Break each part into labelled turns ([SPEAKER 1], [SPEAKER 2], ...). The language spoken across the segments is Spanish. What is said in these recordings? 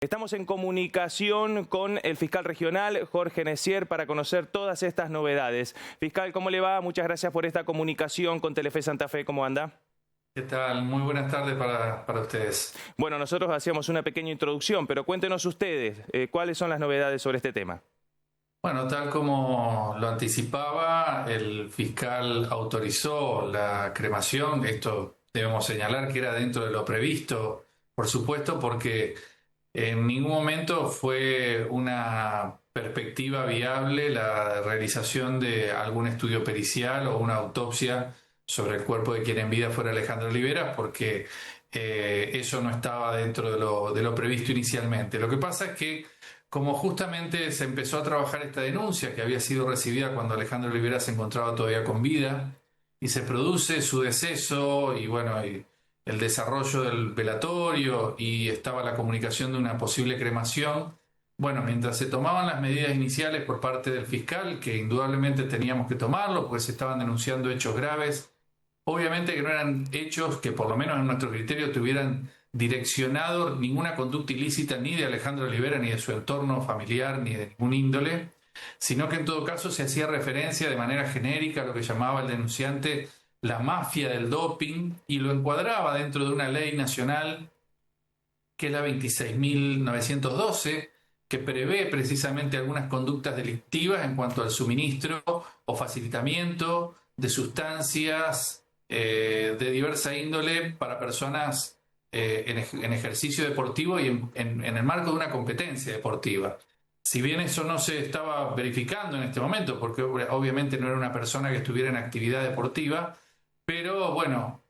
[SPEAKER 1] Estamos en comunicación con el fiscal regional, Jorge Necier, para conocer todas estas novedades. Fiscal, ¿cómo le va? Muchas gracias por esta comunicación con Telefe Santa Fe. ¿Cómo anda?
[SPEAKER 2] ¿Qué tal? Muy buenas tardes para ustedes.
[SPEAKER 1] Bueno, nosotros hacíamos una pequeña introducción, pero cuéntenos ustedes, ¿cuáles son las novedades sobre este tema?
[SPEAKER 2] Bueno, tal como lo anticipaba, el fiscal autorizó la cremación. Esto debemos señalar que era dentro de lo previsto, por supuesto, porque en ningún momento fue una perspectiva viable la realización de algún estudio pericial o una autopsia sobre el cuerpo de quien en vida fuera Alejandro Oliveras, porque eso no estaba dentro de lo previsto inicialmente. Lo que pasa es que, como justamente se empezó a trabajar esta denuncia que había sido recibida cuando Alejandro Oliveras se encontraba todavía con vida, y se produce su deceso y bueno, y el desarrollo del velatorio, y estaba la comunicación de una posible cremación. Bueno, mientras se tomaban las medidas iniciales por parte del fiscal, que indudablemente teníamos que tomarlo, porque se estaban denunciando hechos graves, obviamente que no eran hechos que por lo menos en nuestro criterio tuvieran direccionado ninguna conducta ilícita ni de Alejandro Olivera, ni de su entorno familiar, ni de ningún índole, sino que en todo caso se hacía referencia de manera genérica a lo que llamaba el denunciante la mafia del doping, y lo encuadraba dentro de una ley nacional que es la 26.912, que prevé precisamente algunas conductas delictivas en cuanto al suministro o facilitamiento de sustancias de diversa índole para personas en ejercicio deportivo y en el marco de una competencia deportiva. Si bien eso no se estaba verificando en este momento, porque obviamente no era una persona que estuviera en actividad deportiva, pero bueno,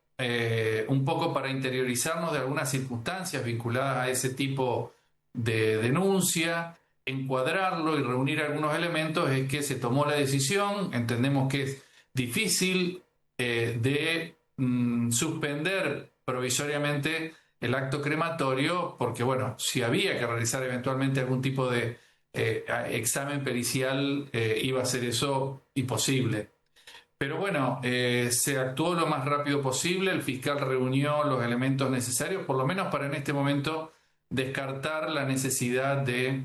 [SPEAKER 2] un poco para interiorizarnos de algunas circunstancias vinculadas a ese tipo de denuncia, encuadrarlo y reunir algunos elementos, es que se tomó la decisión. Entendemos que es difícil de suspender provisoriamente el acto crematorio, porque bueno, si había que realizar eventualmente algún tipo de examen pericial, iba a ser eso imposible. Pero bueno, se actuó lo más rápido posible, el fiscal reunió los elementos necesarios, por lo menos para en este momento descartar la necesidad de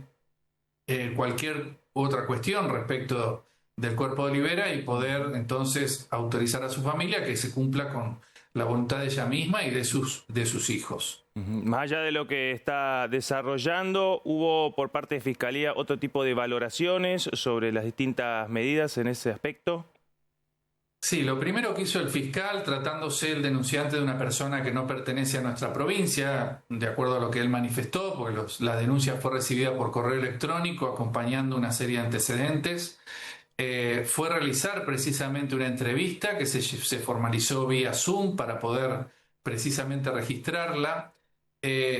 [SPEAKER 2] cualquier otra cuestión respecto del cuerpo de Olivera, y poder entonces autorizar a su familia que se cumpla con la voluntad de ella misma y de sus hijos.
[SPEAKER 1] Más allá de lo que está desarrollando, ¿hubo por parte de Fiscalía otro tipo de valoraciones sobre las distintas medidas en ese aspecto?
[SPEAKER 2] Sí, lo primero que hizo el fiscal, tratándose el denunciante de una persona que no pertenece a nuestra provincia, de acuerdo a lo que él manifestó, porque la denuncia fue recibida por correo electrónico acompañando una serie de antecedentes, fue realizar precisamente una entrevista que se formalizó vía Zoom para poder precisamente registrarla,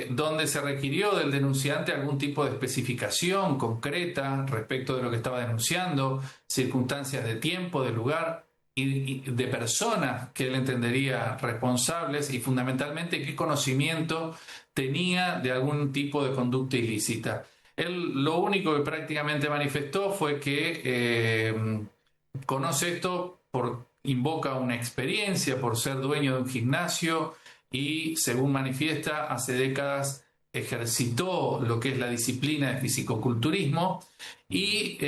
[SPEAKER 2] donde se requirió del denunciante algún tipo de especificación concreta respecto de lo que estaba denunciando, circunstancias de tiempo, de lugar y de personas que él entendería responsables, y fundamentalmente qué conocimiento tenía de algún tipo de conducta ilícita. Él lo único que prácticamente manifestó fue que conoce esto, invoca una experiencia por ser dueño de un gimnasio y, según manifiesta, hace décadas ejercitó lo que es la disciplina de fisicoculturismo, y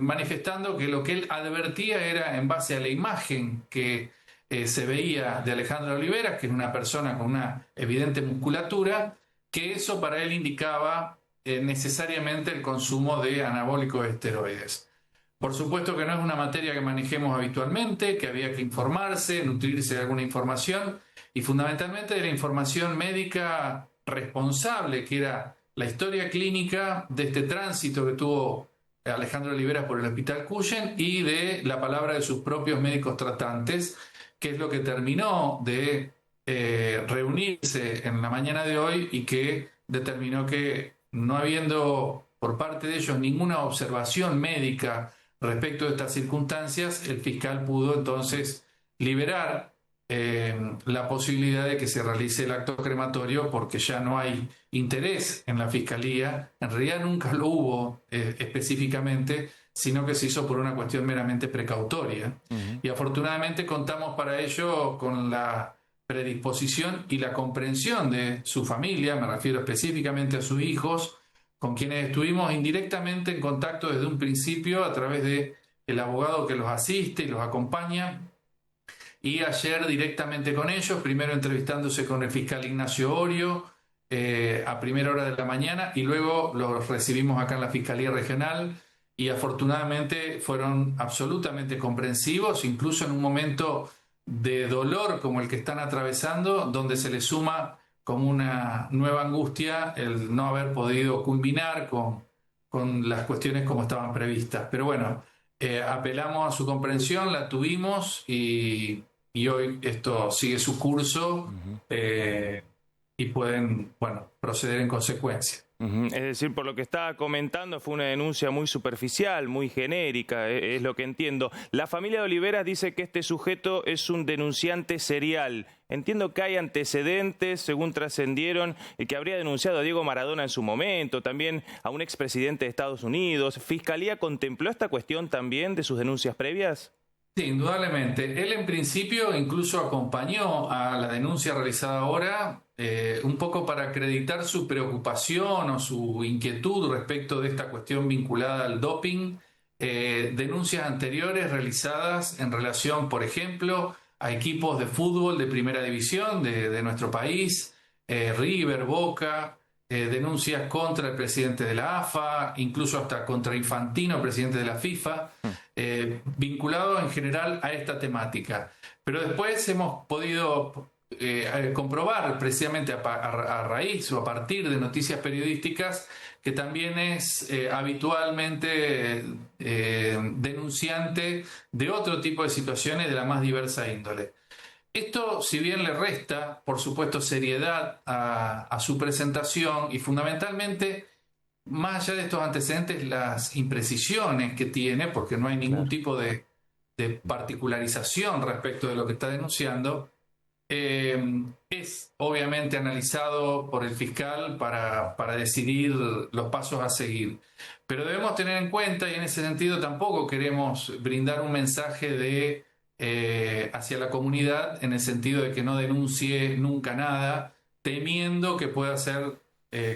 [SPEAKER 2] manifestando que lo que él advertía era en base a la imagen que se veía de Alejandro Oliveras, que era una persona con una evidente musculatura, que eso para él indicaba necesariamente el consumo de anabólicos esteroides. Por supuesto que no es una materia que manejemos habitualmente, que había que informarse, nutrirse de alguna información, y fundamentalmente de la información médica responsable, que era la historia clínica de este tránsito que tuvo Alejandro Oliveras por el Hospital Cuyen, y de la palabra de sus propios médicos tratantes, que es lo que terminó de reunirse en la mañana de hoy, y que determinó que, no habiendo por parte de ellos ninguna observación médica respecto de estas circunstancias, el fiscal pudo entonces liberar la posibilidad de que se realice el acto crematorio, porque ya no hay interés en la Fiscalía. En realidad nunca lo hubo específicamente, sino que se hizo por una cuestión meramente precautoria. Y afortunadamente contamos para ello con la predisposición y la comprensión de su familia, me refiero específicamente a sus hijos, con quienes estuvimos indirectamente en contacto desde un principio a través del abogado que los asiste y los acompaña. Y ayer directamente con ellos, primero entrevistándose con el fiscal Ignacio Orio a primera hora de la mañana, y luego los recibimos acá en la Fiscalía Regional, y afortunadamente fueron absolutamente comprensivos, incluso en un momento de dolor como el que están atravesando, donde se les suma como una nueva angustia el no haber podido culminar con las cuestiones como estaban previstas. Pero bueno, apelamos a su comprensión, la tuvimos, y hoy esto sigue su curso y pueden, bueno, proceder en consecuencia.
[SPEAKER 1] Es decir, por lo que estaba comentando, fue una denuncia muy superficial, muy genérica, es lo que entiendo. La familia de Oliveras dice que este sujeto es un denunciante serial. Entiendo que hay antecedentes, según trascendieron, que habría denunciado a Diego Maradona en su momento, también a un expresidente de Estados Unidos. ¿Fiscalía contempló esta cuestión también de sus denuncias previas?
[SPEAKER 2] Sí, indudablemente. Él en principio incluso acompañó a la denuncia realizada ahora, un poco para acreditar su preocupación o su inquietud respecto de esta cuestión vinculada al doping. Denuncias anteriores realizadas en relación, por ejemplo, a equipos de fútbol de primera división de nuestro país, River, Boca, denuncias contra el presidente de la AFA, incluso hasta contra Infantino, presidente de la FIFA, vinculado en general a esta temática. Pero después hemos podido comprobar precisamente a raíz o a partir de noticias periodísticas que también es habitualmente denunciante de otro tipo de situaciones de la más diversa índole. Esto, si bien le resta, por supuesto, seriedad a su presentación y fundamentalmente, más allá de estos antecedentes, las imprecisiones que tiene, porque no hay ningún tipo de particularización respecto de lo que está denunciando, es obviamente analizado por el fiscal para decidir los pasos a seguir. Pero debemos tener en cuenta, y en ese sentido tampoco queremos brindar un mensaje hacia la comunidad en el sentido de que no denuncie nunca nada, temiendo que pueda ser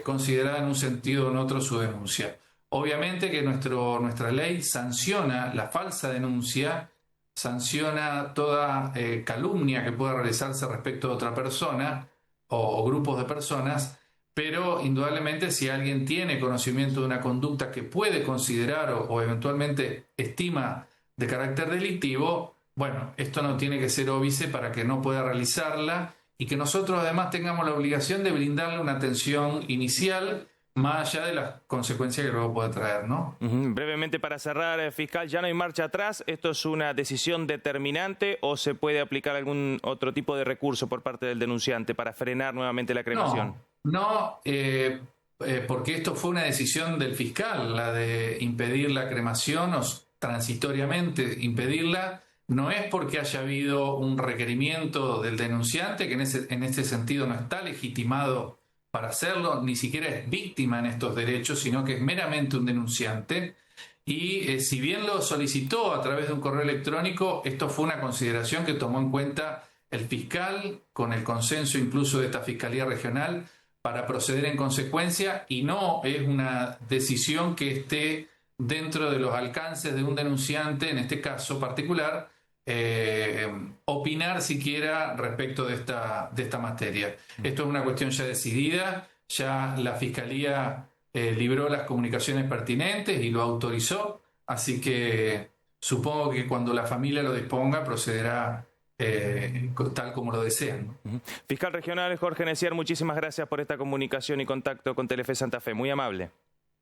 [SPEAKER 2] considerada en un sentido o en otro su denuncia. Obviamente que nuestra ley sanciona la falsa denuncia, sanciona toda calumnia que pueda realizarse respecto de otra persona o grupos de personas, pero indudablemente si alguien tiene conocimiento de una conducta que puede considerar o eventualmente estima de carácter delictivo, bueno, esto no tiene que ser óbice para que no pueda realizarla y que nosotros además tengamos la obligación de brindarle una atención inicial más allá de las consecuencias que luego puede traer, ¿no?
[SPEAKER 1] Brevemente para cerrar, fiscal, ¿ya no hay marcha atrás? ¿Esto es una decisión determinante o se puede aplicar algún otro tipo de recurso por parte del denunciante para frenar nuevamente la cremación?
[SPEAKER 2] No, porque esto fue una decisión del fiscal, la de impedir la cremación o transitoriamente impedirla. No es porque haya habido un requerimiento del denunciante, que en ese sentido no está legitimado para hacerlo, ni siquiera es víctima en estos derechos, sino que es meramente un denunciante. Y si bien lo solicitó a través de un correo electrónico, esto fue una consideración que tomó en cuenta el fiscal, con el consenso incluso de esta Fiscalía Regional, para proceder en consecuencia, y no es una decisión que esté dentro de los alcances de un denunciante, en este caso particular, opinar siquiera respecto de esta materia. Esto es una cuestión ya decidida, ya la Fiscalía libró las comunicaciones pertinentes y lo autorizó, así que supongo que cuando la familia lo disponga procederá tal como lo desean.
[SPEAKER 1] Fiscal Regional Jorge Necier, muchísimas gracias por esta comunicación y contacto con Telefe Santa Fe, muy amable.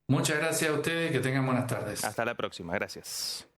[SPEAKER 2] Muchas gracias a ustedes y que tengan buenas tardes.
[SPEAKER 1] Hasta la próxima, gracias.